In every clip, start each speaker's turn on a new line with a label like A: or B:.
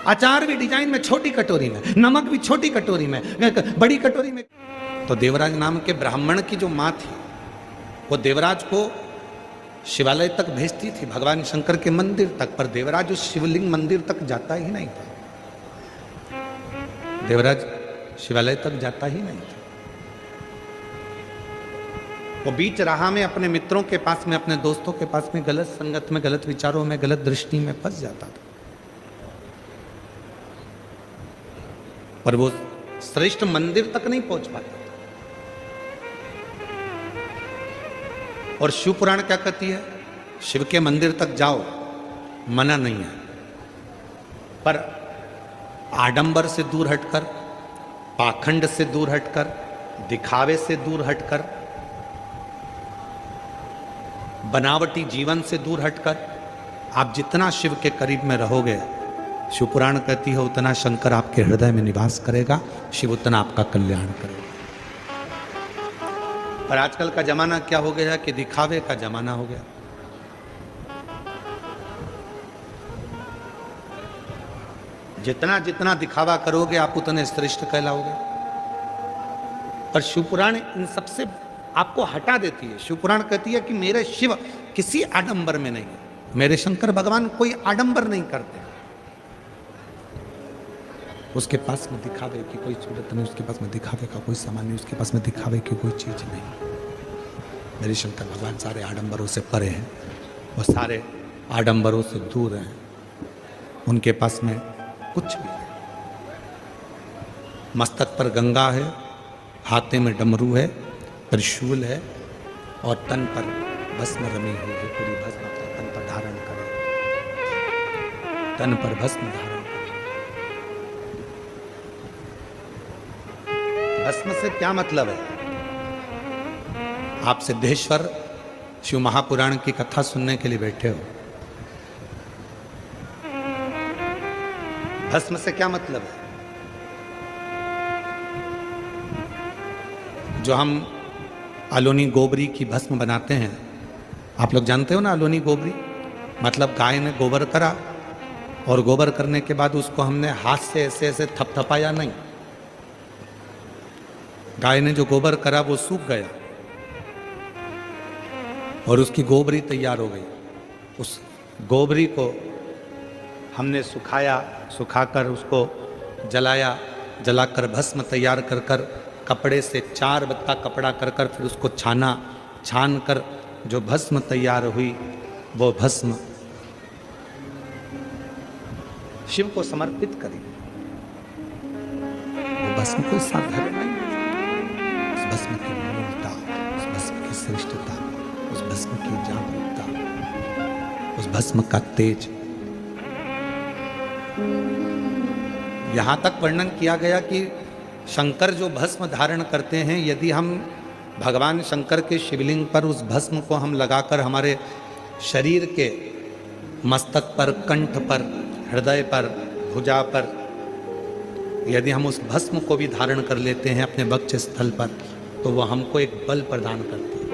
A: अचार भी डिजाइन में छोटी कटोरी में, नमक भी छोटी कटोरी में, बड़ी कटोरी में। तो देवराज नाम के ब्राह्मण की जो माँ थी वो देवराज को शिवालय तक भेजती थी, भगवान शंकर के मंदिर तक, पर देवराज उस शिवलिंग मंदिर तक जाता ही नहीं था। देवराज शिवालय तक जाता ही नहीं था। वो बीच राह में अपने मित्रों के पास में, अपने दोस्तों के पास में गलत संगत में, गलत विचारों में, गलत दृष्टि में फंस जाता था। पर वो श्रेष्ठ मंदिर तक नहीं पहुंच पाता। और शिव पुराण क्या कहती है? शिव के मंदिर तक जाओ, मना नहीं है, पर आडंबर से दूर हटकर, पाखंड से दूर हटकर, दिखावे से दूर हटकर, बनावटी जीवन से दूर हटकर आप जितना शिव के करीब में रहोगे, शिव पुराण कहती है उतना शंकर आपके हृदय में निवास करेगा, शिव उतना आपका कल्याण करेगा। पर आजकल का जमाना क्या हो गया कि दिखावे का जमाना हो गया। जितना जितना दिखावा करोगे आप उतने श्रेष्ठ कहलाओगे। पर शिवपुराण इन सबसे आपको हटा देती है। शिवपुराण कहती है कि मेरे शिव किसी आडंबर में नहीं, मेरे शंकर भगवान कोई आडंबर नहीं करते। उसके पास में दिखावे की कोई सूरत नहीं, उसके पास में दिखावे का कोई सामान नहीं, उसके पास में दिखावे की कोई चीज नहीं। मेरे शंकर भगवान सारे आडंबरों से परे हैं, वो सारे आडंबरों से दूर हैं, उनके पास में कुछ भी नहीं। मस्तक पर गंगा है, हाथे में डमरू है, त्रिशूल है और तन पर भस्म रमी हुई है। पूरी भस्म अपने तन पर धारण करे, तन पर भस्म धारण। भस्म से क्या मतलब है? आप सिद्धेश्वर शिव महापुराण की कथा सुनने के लिए बैठे हो। भस्म से क्या मतलब है? जो हम अलोनी गोबरी की भस्म बनाते हैं, आप लोग जानते हो ना अलोनी गोबरी मतलब गाय ने गोबर करा और गोबर करने के बाद उसको हमने हाथ से ऐसे ऐसे थपथपाया नहीं। गाय ने जो गोबर करा वो सूख गया और उसकी गोबरी तैयार हो गई। उस गोबरी को हमने सुखाया, सुखाकर उसको जलाया, जलाकर भस्म तैयार कर कर कपड़े से 4 बत्ता कपड़ा कर कर फिर उसको छाना, छान कर जो भस्म तैयार हुई वो भस्म शिव को समर्पित करी। वो भस्म कोई साधारण नहीं, उस भस्म की मूलता, उस भस्म की श्रेष्ठता, उस भस्म की जागरूकता, उस भस्म का तेज। यहां तक वर्णन किया गया कि शंकर जो भस्म धारण करते हैं, यदि हम भगवान शंकर के शिवलिंग पर उस भस्म को हम लगाकर हमारे शरीर के मस्तक पर, कंठ पर, हृदय पर, भुजा पर, यदि हम उस भस्म को भी धारण कर लेते हैं अपने वक्ष स्थल पर, तो वह हमको एक बल प्रदान करती है।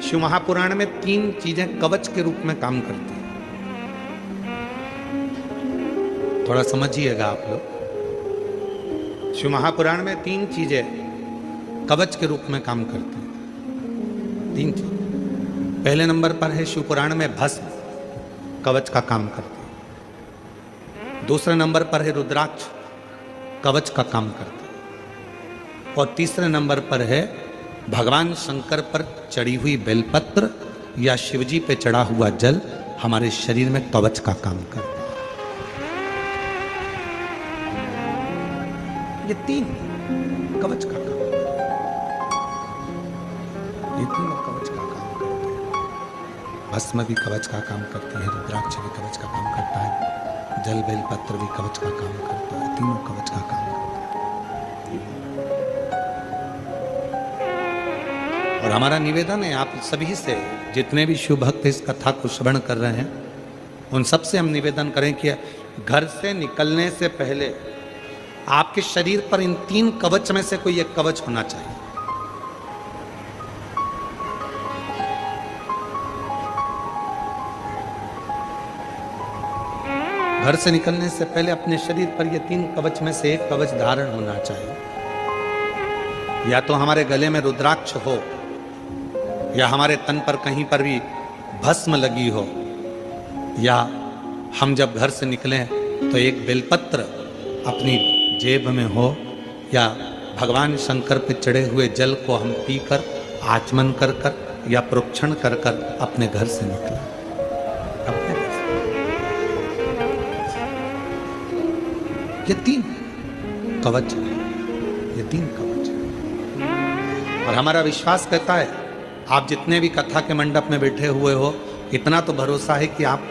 A: शिव महापुराण में 3 चीजें कवच के रूप में काम करती हैं। थोड़ा समझिएगा आप लोग। शिव महापुराण में 3 चीजें कवच के रूप में काम करती हैं। 3 चीज। पहले नंबर पर है शिव पुराण में भस्म कवच का काम करती है। दूसरे नंबर पर है रुद्राक्ष कवच का काम करती है। और तीसरे नंबर पर है भगवान शंकर पर चढ़ी हुई बेलपत्र या शिवजी पे चढ़ा हुआ जल हमारे शरीर में कवच का काम करता है। ये 3 कवच का काम, ये तीनों कवच का काम करते हैं। भस्म भी कवच का काम करती है, रुद्राक्ष भी कवच का काम करता है, जल बेलपत्र भी कवच का काम करता है, तीनों कवच का काम करते हैं। और हमारा निवेदन है आप सभी से, जितने भी शिव भक्त इस कथा को श्रवण कर रहे हैं, उन सबसे हम निवेदन करें कि घर से निकलने से पहले आपके शरीर पर इन 3 कवच में से कोई एक कवच होना चाहिए। घर से निकलने से पहले अपने शरीर पर ये 3 कवच में से एक कवच धारण होना चाहिए। या तो हमारे गले में रुद्राक्ष हो, या हमारे तन पर कहीं पर भी भस्म लगी हो, या हम जब घर से निकलें तो एक बेलपत्र अपनी जेब में हो, या भगवान शंकर पे चढ़े हुए जल को हम पीकर आचमन कर कर या प्रोक्षण कर कर अपने घर से निकलें। अपने घर से। ये 3 कवच है, ये 3 कवच है। और हमारा विश्वास कहता है, आप जितने भी कथा के मंडप में बैठे हुए हो, इतना तो भरोसा है कि आप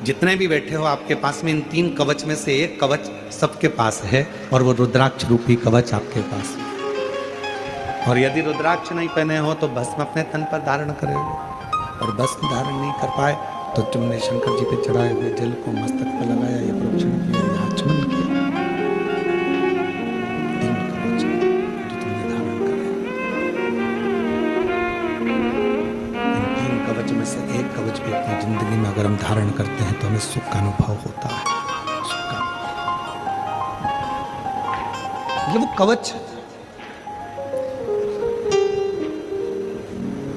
A: जितने भी बैठे हो, आपके पास में इन 3 कवच में से एक कवच सबके पास है, और वो रुद्राक्ष रूपी कवच आपके पास है। और यदि रुद्राक्ष नहीं पहने हो तो भस्म अपने तन पर धारण करेंगे, और भस्म धारण नहीं कर पाए तो तुमने शंकर जी पे चढ़ाए हुए जल को मस्तक पर लगाया, या प्रोक्षण किया, या आचमन किया। 3 कवच जो तुमने धारण करे, इन 3 कवच में से एक कवच भी अपनी जिंदगी में अगर हम धारण करते हैं तो हमें सुख का अनुभव होता है। सुख का, ये वो कवच है।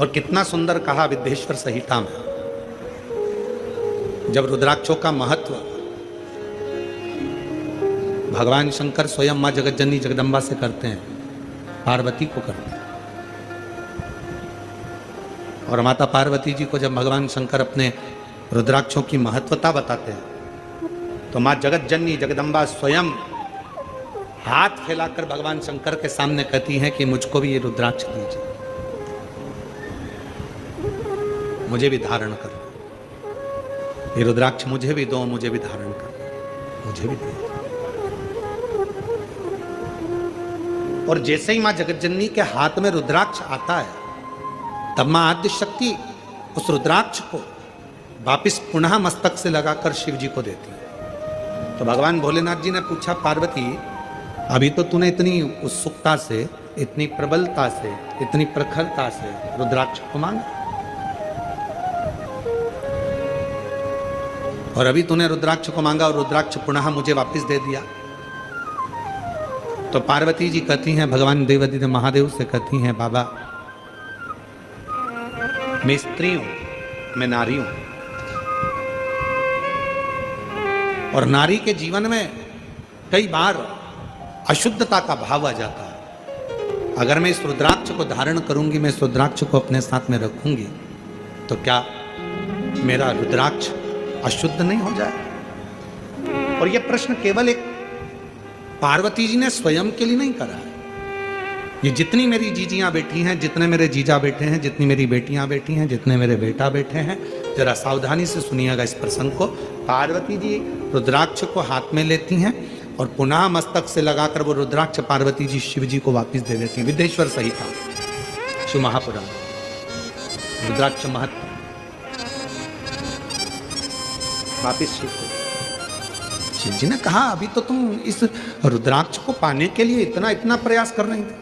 A: और कितना सुंदर कहा विद्येश्वर संहिता में, जब रुद्राक्षों का महत्व भगवान शंकर स्वयं मां जगतजननी जगदम्बा से करते हैं, पार्वती को करते हैं। और माता पार्वती जी को जब भगवान शंकर अपने रुद्राक्षों की महत्वता बताते हैं तो मां जगतजननी जगदम्बा स्वयं हाथ फैलाकर भगवान शंकर के सामने कहती हैं कि मुझको भी ये रुद्राक्ष दीजिए, मुझे भी धारण कर, ये रुद्राक्ष मुझे भी दो, मुझे भी धारण कर, मुझे भी दो। और जैसे ही मां जगतजननी के हाथ में रुद्राक्ष आता है, तब मां आद्य शक्ति उस रुद्राक्ष को वापिस पुनः मस्तक से लगाकर शिव जी को देती है। तो भगवान भोलेनाथ जी ने पूछा, पार्वती अभी तो तूने इतनी उत्सुकता से, इतनी प्रबलता से, इतनी प्रखरता से रुद्राक्ष को मांगा, और अभी तूने रुद्राक्ष को मांगा और रुद्राक्ष पुनः मुझे वापस दे दिया। तो पार्वती जी कहती हैं, भगवान देवादिदेव महादेव से कहती हैं, बाबा मैं स्त्री हूं, मैं नारी हूं, और नारी के जीवन में कई बार अशुद्धता का भाव आ जाता है। अगर मैं इस रुद्राक्ष को धारण करूंगी, मैं इस रुद्राक्ष को अपने साथ में रखूंगी, तो क्या मेरा रुद्राक्ष अशुद्ध नहीं हो जाए? और यह प्रश्न केवल एक पार्वती जी ने स्वयं के लिए नहीं करा है। ये जितनी मेरी जीजियां बैठी हैं, जितने मेरे जीजा बैठे हैं, जितनी मेरी बेटियां बैठी हैं, जितने मेरे बेटा बैठे हैं, जरा सावधानी से सुनिएगा इस प्रसंग को। पार्वती जी रुद्राक्ष को हाथ में लेती हैं और पुनः मस्तक से लगाकर वो रुद्राक्ष पार्वती जी शिव जी को वापस दे देती हैं। विद्येश्वर संहिता, शिव महापुराण, रुद्राक्ष महत्व वापिस शिव को। शिव जी ने कहा, अभी तो तुम इस रुद्राक्ष को पाने के लिए इतना प्रयास कर रही थी,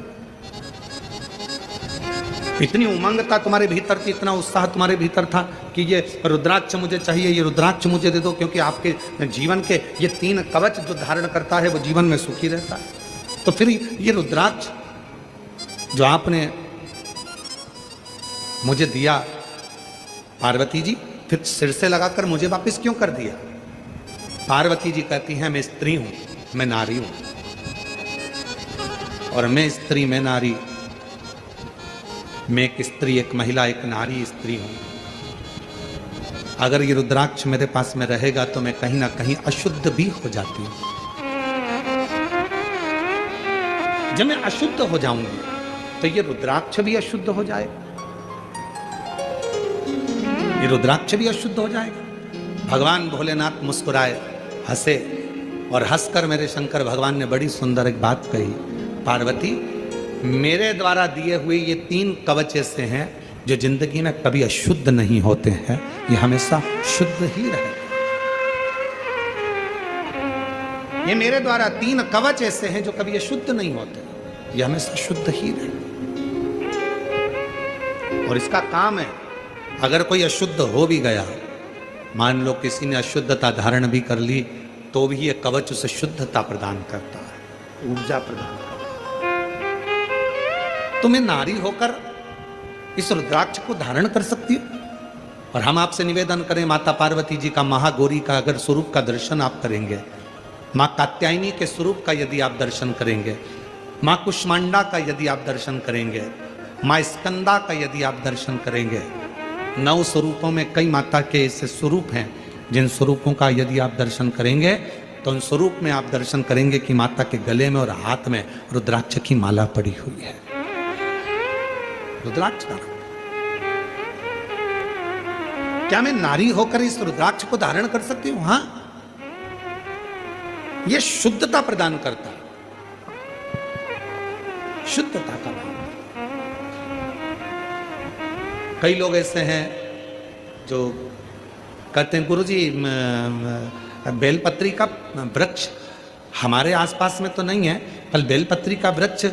A: इतनी उमंग था तुम्हारे भीतर थी, इतना उत्साह तुम्हारे भीतर था कि ये रुद्राक्ष मुझे चाहिए, ये रुद्राक्ष मुझे दे दो, क्योंकि आपके जीवन के ये 3 कवच जो धारण करता है वो जीवन में सुखी रहता है। तो फिर ये रुद्राक्ष जो आपने मुझे दिया पार्वती जी, फिर सिर से लगाकर मुझे वापस क्यों कर दिया? पार्वती जी कहती हैं, मैं स्त्री हूं, मैं नारी हूं, और मैं स्त्री, मैं नारी, मैं एक स्त्री, एक महिला, एक नारी स्त्री हूं। अगर ये रुद्राक्ष मेरे पास में रहेगा तो मैं कहीं ना कहीं अशुद्ध भी हो जाती हूं। जब मैं अशुद्ध हो जाऊंगी तो ये रुद्राक्ष भी अशुद्ध हो जाएगा, ये रुद्राक्ष भी अशुद्ध हो जाएगा। भगवान भोलेनाथ मुस्कुराए, हंसे, और हंसकर मेरे शंकर भगवान ने बड़ी सुंदर एक बात कही, पार्वती मेरे द्वारा दिए हुए ये 3 कवच ऐसे हैं जो जिंदगी में कभी अशुद्ध नहीं होते हैं, ये हमेशा शुद्ध ही रहे। ये मेरे द्वारा 3 कवच ऐसे हैं जो कभी अशुद्ध नहीं होते, ये हमेशा शुद्ध ही रहे। और इसका काम है, अगर कोई अशुद्ध हो भी गया, मान लो किसी ने अशुद्धता धारण भी कर ली तो भी ये कवच उसे शुद्धता प्रदान करता है, ऊर्जा प्रदान करता है। तुम्हें नारी होकर इस रुद्राक्ष को धारण कर सकती हो। और हम आपसे निवेदन करें, माता पार्वती जी का, महागौरी का अगर स्वरूप का दर्शन आप करेंगे, माँ कात्यायनी के स्वरूप का यदि आप दर्शन करेंगे, माँ कुष्मांडा का यदि आप दर्शन करेंगे, माँ स्कंदा का यदि आप दर्शन करेंगे, 9 स्वरूपों में कई माता के ऐसे स्वरूप हैं जिन स्वरूपों का यदि आप दर्शन करेंगे तो उन स्वरूप में आप दर्शन करेंगे कि माता के गले में और हाथ में रुद्राक्ष की माला पड़ी हुई है। रुद्राक्ष का क्या मैं नारी होकर इस रुद्राक्ष को धारण कर सकती हूं? हां, यह शुद्धता प्रदान करता है, शुद्धता का भाव। कई लोग ऐसे हैं जो कहते हैं गुरुजी बेलपत्री का वृक्ष हमारे आसपास में तो नहीं है, पर बेलपत्री का वृक्ष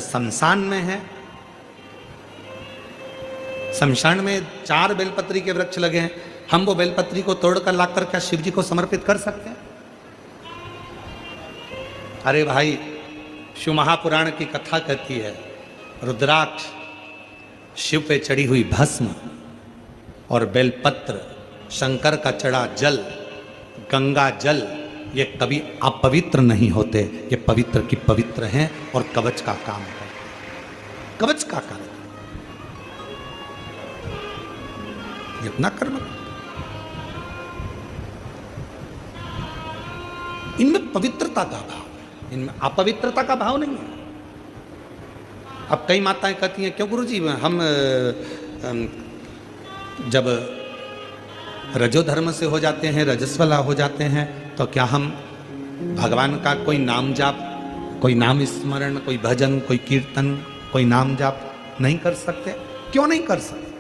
A: शमशान में है। शमशान में 4 बेलपत्री के वृक्ष लगे हैं, हम वो बेलपत्री को तोड़कर लाकर क्या शिव जी को समर्पित कर सकते हैं? अरे भाई, शिव महापुराण की कथा कहती है, रुद्राक्ष, शिव पे चढ़ी हुई भस्म और बेलपत्र, शंकर का चढ़ा जल, गंगा जल, ये कभी अपवित्र नहीं होते, ये पवित्र की पवित्र हैं और कवच का काम है, कवच का काम। इतना कर्म, इनमें पवित्रता का भाव है, इनमें अपवित्रता का भाव नहीं है। अब कई माताएं कहती हैं, क्यों गुरुजी हम जब रजोधर्म से हो जाते हैं, रजस्वला हो जाते हैं, तो क्या हम भगवान का कोई नाम जाप, कोई नाम स्मरण, कोई भजन, कोई कीर्तन, कोई नाम जाप नहीं कर सकते? क्यों नहीं कर सकते?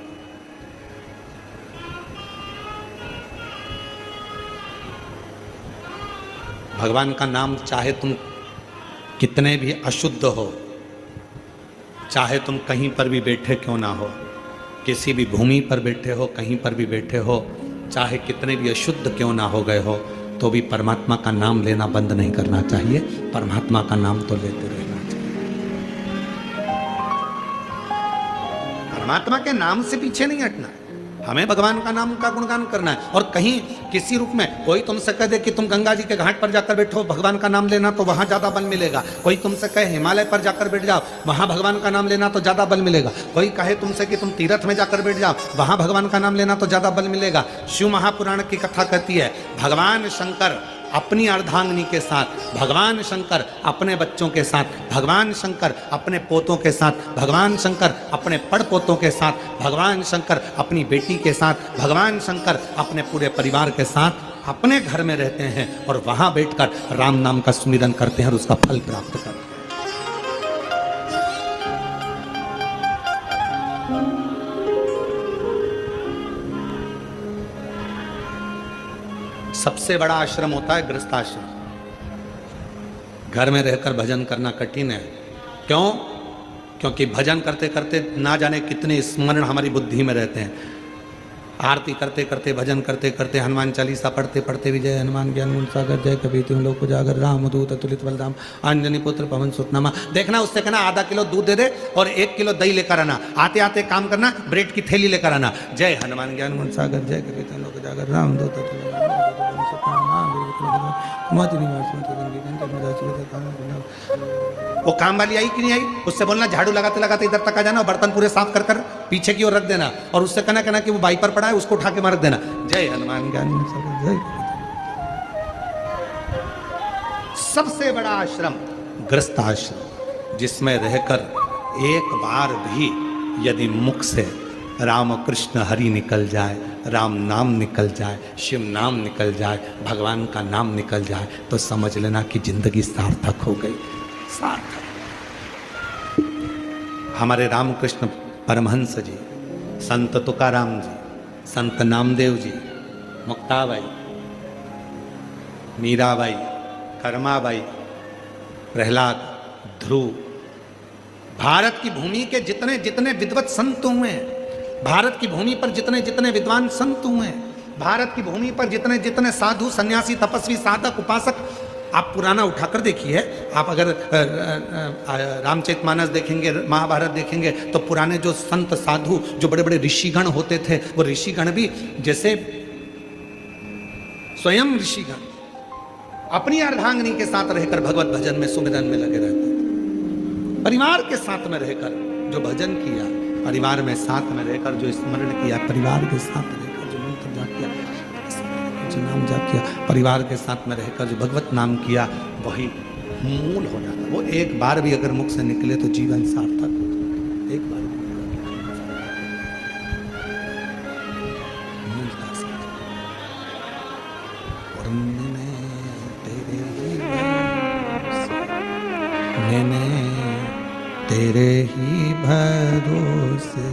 A: भगवान का नाम चाहे तुम कितने भी अशुद्ध हो, चाहे तुम कहीं पर भी बैठे क्यों ना हो, किसी भी भूमि पर बैठे हो, कहीं पर भी बैठे हो, चाहे कितने भी अशुद्ध क्यों ना हो गए हो, तो भी परमात्मा का नाम लेना बंद नहीं करना चाहिए। परमात्मा का नाम तो लेते रहना चाहिए। परमात्मा के नाम से पीछे नहीं हटना है, हमें भगवान का नाम का गुणगान करना है। और कहीं किसी रूप में कोई तुमसे कह दे कि तुम गंगा जी के घाट पर जाकर बैठो, भगवान का नाम लेना, तो वहां ज्यादा बल मिलेगा। कोई तुमसे कहे हिमालय पर जाकर बैठ जाओ, वहां भगवान का नाम लेना तो ज्यादा बल मिलेगा। कोई कहे तुमसे कि तुम तीर्थ में जाकर बैठ जाओ, वहां भगवान का नाम लेना तो ज्यादा बल मिलेगा। शिव महापुराण की कथा कहती है, भगवान शंकर अपनी अर्धांगिनी के साथ, भगवान शंकर अपने बच्चों के साथ, भगवान शंकर अपने पोतों के साथ, भगवान शंकर अपने पड़पोतों के साथ, भगवान शंकर अपनी बेटी के साथ, भगवान शंकर अपने पूरे परिवार के साथ अपने घर में रहते हैं और वहां बैठकर राम नाम का सुमिरन करते हैं और उसका फल प्राप्त करते हैं। सबसे बड़ा आश्रम होता है गृहस्थाश्रम। घर में रहकर भजन करना कठिन है। क्यों? क्योंकि भजन करते करते ना जाने कितने स्मरण हमारी बुद्धि में रहते हैं। आरती करते करते, भजन करते करते, हनुमान चालीसा पढ़ते पढ़ते भी जय हनुमान ज्ञान गुण सागर, जय कबीर तिहुँ लोक उजागर, राम दूत अतुलित बलराम, अंजनी पुत्र पवन सुत नामा। देखना, उससे कहना आधा किलो दूध दे दे और 1 किलो दही लेकर आना। आते आते काम करना, ब्रेड की थैली लेकर आना। जय हनुमान ज्ञान गुण सागर, जय कबीर तिहुँ लोक उजागर, राम दूत अतुलित वो काम वाली आई कि नहीं आई, उससे बोलना झाड़ू लगाते लगाते इधर तक आ जाना और बर्तन पूरे साफ कर कर पीछे की ओर रख देना और उससे कहना कि वो वाइपर पड़ा है उसको उठा के मार देना। जय हनुमान ज्ञान। सबसे बड़ा आश्रम गृहस्थ आश्रम, जिसमें रहकर एक बार भी यदि मुख से राम कृष्ण हरि निकल जाए, राम नाम निकल जाए, शिव नाम निकल जाए, भगवान का नाम निकल जाए, तो समझ लेना कि जिंदगी सार्थक हो गई, सार्थक। हमारे रामकृष्ण परमहंस जी, संत तुकाराम जी, संत नामदेव जी, मुक्ताबाई, मीराबाई, कर्माबाई, प्रहलाद, ध्रुव, भारत की भूमि के जितने जितने विद्वत संत हुए हैं, भारत की भूमि पर जितने जितने विद्वान संत हुए हैं, भारत की भूमि पर जितने जितने साधु सन्यासी तपस्वी साधक उपासक, आप पुराना उठाकर देखिए, आप अगर रामचरितमानस देखेंगे, महाभारत देखेंगे, तो पुराने जो संत साधु, जो बड़े बड़े ऋषिगण होते थे, वो ऋषिगण भी जैसे स्वयं ऋषिगण अपनी अर्धांगिनी के साथ रहकर भगवत भजन में सुमिरन में लगे रहते थे। परिवार के साथ में रहकर जो भजन किया, परिवार में साथ में रहकर जो स्मरण किया, परिवार के साथ रहकर जो मंत्र जाप किया, जो नाम जाप किया, परिवार के साथ में रहकर जो भगवत नाम किया, वही मूल हो जाता। वो एक बार भी अगर मुख से निकले तो जीवन सार्थक। एक बार तेरे ही भरोसे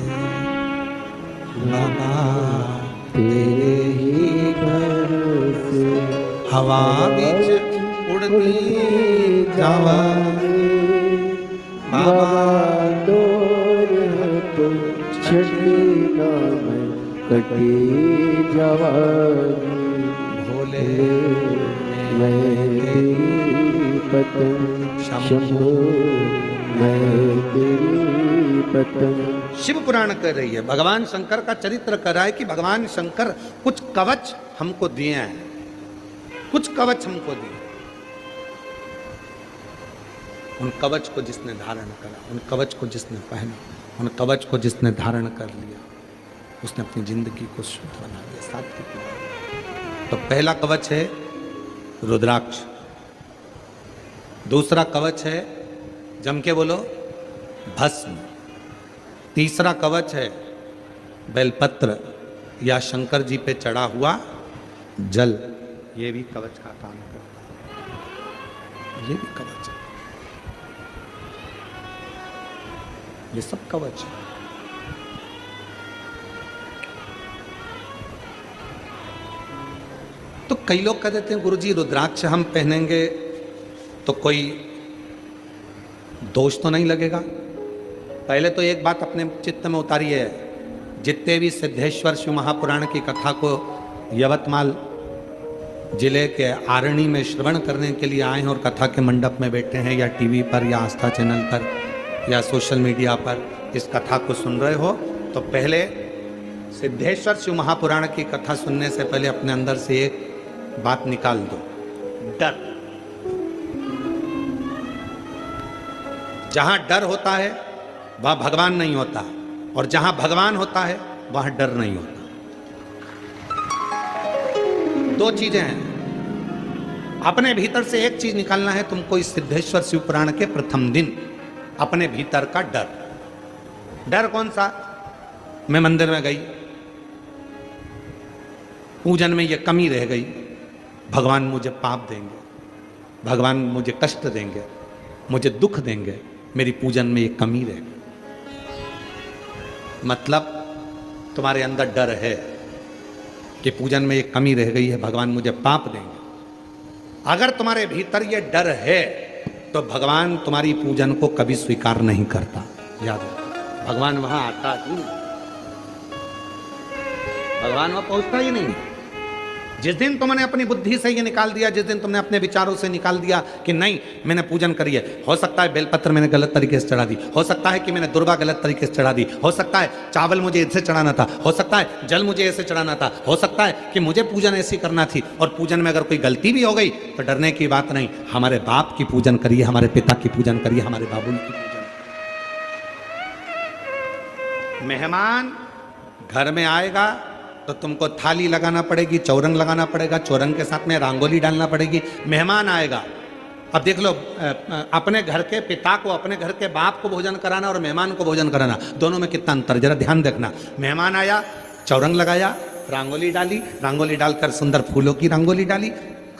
A: बाबा,
B: तेरे ही भरोसे
A: हवा बीच उड़ती जावा
B: बाबा, डोर तो छठी नाम कटी जवानी,
A: भोले
B: मैं तेरी पतंग शंभो, मैं तेरी पतंग।
A: शिव पुराण कह रही है, भगवान शंकर का चरित्र कर रहा है कि भगवान शंकर कुछ कवच हमको दिए हैं, कुछ कवच हमको दिए। उन कवच को जिसने धारण करा, उन कवच को जिसने पहना, उन कवच को जिसने धारण कर लिया, उसने अपनी जिंदगी को शुद्ध बना लिया, सात्विक बना लिया। तो पहला कवच है रुद्राक्ष, दूसरा कवच है, जम के बोलो, भस्म, तीसरा कवच है बेलपत्र या शंकर जी पे चढ़ा हुआ जल, ये भी कवच का काम करता है, ये भी कवच है, ये सब कवच है। तो कई लोग कह देते हैं गुरुजी रुद्राक्ष हम पहनेंगे तो कोई दोष तो नहीं लगेगा। पहले तो एक बात अपने चित्त में उतारिए, जितने भी सिद्धेश्वर शिव महापुराण की कथा को यवतमाल जिले के आरणी में श्रवण करने के लिए आए हैं और कथा के मंडप में बैठे हैं, या टीवी पर या आस्था चैनल पर या सोशल मीडिया पर इस कथा को सुन रहे हो, तो पहले सिद्धेश्वर शिव महापुराण की कथा सुनने से पहले अपने अंदर से एक बात निकाल दो, डर। जहां डर होता है वहां भगवान नहीं होता, और जहां भगवान होता है वहां डर नहीं होता। दो चीजें हैं, अपने भीतर से एक चीज निकालना है तुमको इस सिद्धेश्वर शिव पुराण के प्रथम दिन, अपने भीतर का डर। डर कौन सा? मैं मंदिर में गई, पूजन में ये कमी रह गई, भगवान मुझे पाप देंगे, भगवान मुझे कष्ट देंगे, मुझे दुख देंगे, मेरी पूजन में ये कमी रह गई। मतलब तुम्हारे अंदर डर है कि पूजन में ये कमी रह गई है, भगवान मुझे पाप देंगे। अगर तुम्हारे भीतर ये डर है तो भगवान तुम्हारी पूजन को कभी स्वीकार नहीं करता। याद रखो, भगवान वहां आता ही नहीं, भगवान वहां पहुंचता ही नहीं। जिस दिन तुमने अपनी बुद्धि से ये निकाल दिया, जिस दिन तुमने अपने विचारों से निकाल दिया कि नहीं मैंने पूजन करी है, हो सकता है बेलपत्र मैंने गलत तरीके से चढ़ा दी, हो सकता है कि मैंने दुर्वा गलत तरीके से चढ़ा दी, हो सकता है चावल मुझे ऐसे चढ़ाना था, हो सकता है जल मुझे ऐसे चढ़ाना था, हो सकता है कि मुझे पूजन ऐसी करना थी, और पूजन में अगर कोई गलती भी हो गई तो डरने की बात नहीं, हमारे बाप की पूजन करिए, हमारे पिता की पूजन करिए, हमारे बाबुल की पूजन। मेहमान घर में आएगा तो तुमको थाली लगाना पड़ेगी, चौरंग लगाना पड़ेगा, चौरंग के साथ में रंगोली डालना पड़ेगी। मेहमान आएगा, अब देख लो, अपने घर के पिता को, अपने घर के बाप को भोजन कराना और मेहमान को भोजन कराना, दोनों में कितना अंतर, जरा ध्यान देखना। मेहमान आया, चौरंग लगाया, रंगोली डाली, रंगोली डालकर सुंदर फूलों की रंगोली डाली,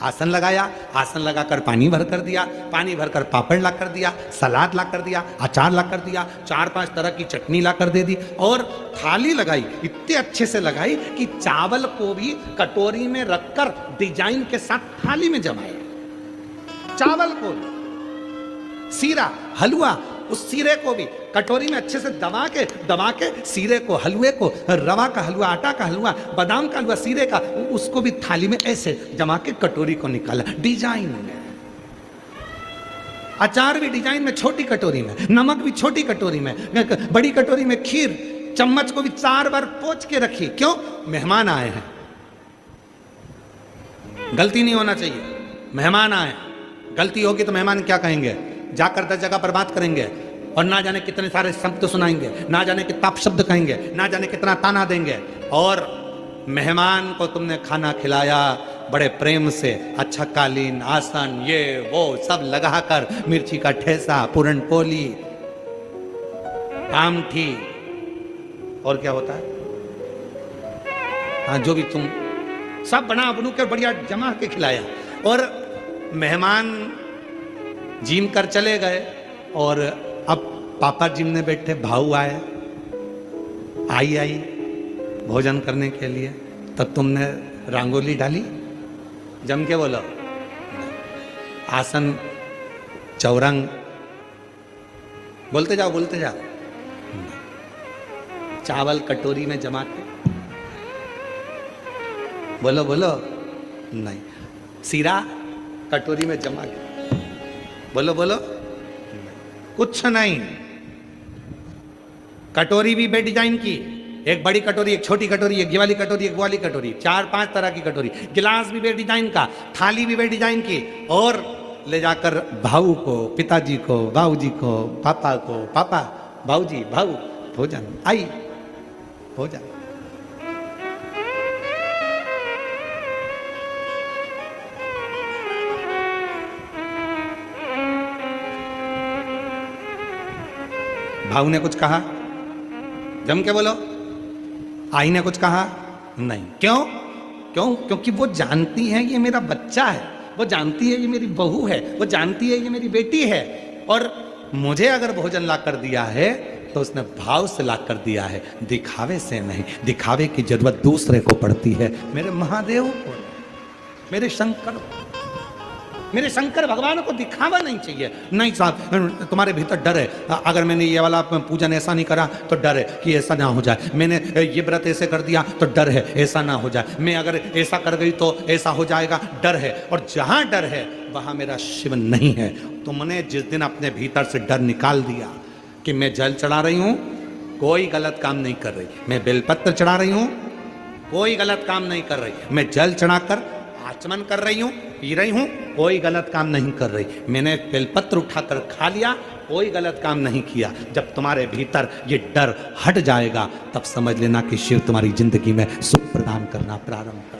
A: आसन लगाया, आसन लगाकर पानी भर कर दिया, पानी भरकर पापड़ ला कर दिया, सलाद ला कर दिया, अचार ला कर दिया, 4-5 तरह की चटनी ला कर दे दी, और थाली लगाई, इतने अच्छे से लगाई कि चावल को भी कटोरी में रखकर डिजाइन के साथ थाली में जमाया, चावल को, सीरा, हलवा, उस सीरे को भी कटोरी में अच्छे से दबा के सीरे को, हलवे को, रवा का हलवा, आटा का हलवा, बादाम का हलवा, सीरे का, उसको भी थाली में ऐसे जमा के कटोरी को निकाला डिजाइन में। अचार भी डिजाइन में, छोटी कटोरी में, नमक भी छोटी कटोरी में, बड़ी कटोरी में खीर, चम्मच को भी 4 बार पोंछ के रखी। क्यों? मेहमान आए हैं, गलती नहीं होना चाहिए। मेहमान आए, गलती होगी तो मेहमान क्या कहेंगे, जाकर 10 जगह पर बात करेंगे और ना जाने कितने सारे शब्द सुनाएंगे, ना जाने कितना शब्द कहेंगे, ना जाने कितना ताना देंगे। और मेहमान को तुमने खाना खिलाया बड़े प्रेम से, अच्छा कालीन, आसन, ये वो सब लगाकर, मिर्ची का ठेसा, पूरन पोली, आमठी, और क्या होता है, हाँ जो भी तुम सब बना बनू के बढ़िया जमा के खिलाया। और मेहमान जिम कर चले गए और अब पापा जिम में बैठे, भाऊ आए, आई भोजन करने के लिए, तब तुमने रंगोली डाली, जम के बोलो, आसन, चौरंग, बोलते जाओ बोलते जाओ, चावल कटोरी में जमा के, बोलो बोलो, नहीं, सीरा कटोरी में जमा के, बोलो बोलो, कुछ नहीं। कटोरी भी बे डिजाइन की, एक बड़ी कटोरी, एक छोटी कटोरी, एक ये वाली कटोरी, एक वो वाली कटोरी, 4-5 तरह की कटोरी, गिलास भी बे डिजाइन का, थाली भी बे डिजाइन की, और ले जाकर भाऊ को, पिताजी को, बाबूजी को, पापा को, पापा, भाऊजी, भाऊ, भोजन, आई भोजन। भाऊ ने कुछ कहा, जम के बोलो, आई ने कुछ कहा नहीं। क्यों? क्योंकि वो जानती है ये मेरा बच्चा है, वो जानती है ये मेरी बहू है, वो जानती है ये मेरी बेटी है, और मुझे अगर भोजन ला कर दिया है तो उसने भाव से ला कर दिया है, दिखावे से नहीं। दिखावे की जरूरत दूसरे को पड़ती है, मेरे महादेव को, मेरे शंकर भगवान को दिखावा नहीं चाहिए। नहीं साहब, तुम्हारे भीतर डर है, अगर मैंने ये वाला पूजन ऐसा नहीं करा तो डर है कि ऐसा ना हो जाए, मैंने ये व्रत ऐसे कर दिया तो डर है ऐसा ना हो जाए, मैं अगर ऐसा कर गई तो ऐसा हो जाएगा, डर है। और जहां डर है वहां मेरा शिव नहीं है। तुमने जिस दिन अपने भीतर से डर निकाल दिया कि मैं जल चढ़ा रही हूं, कोई गलत काम नहीं कर रही, मैं बेलपत्र चढ़ा रही हूं, कोई गलत काम नहीं कर रही, मैं जल चढ़ाकर आचमन कर रही हूं, पी रही हूं, कोई गलत काम नहीं कर रही, मैंने बेलपत्र उठाकर खा लिया, कोई गलत काम नहीं किया। जब तुम्हारे भीतर ये डर हट जाएगा तब समझ लेना कि शिव तुम्हारी जिंदगी में सुख प्रदान करना प्रारंभ कर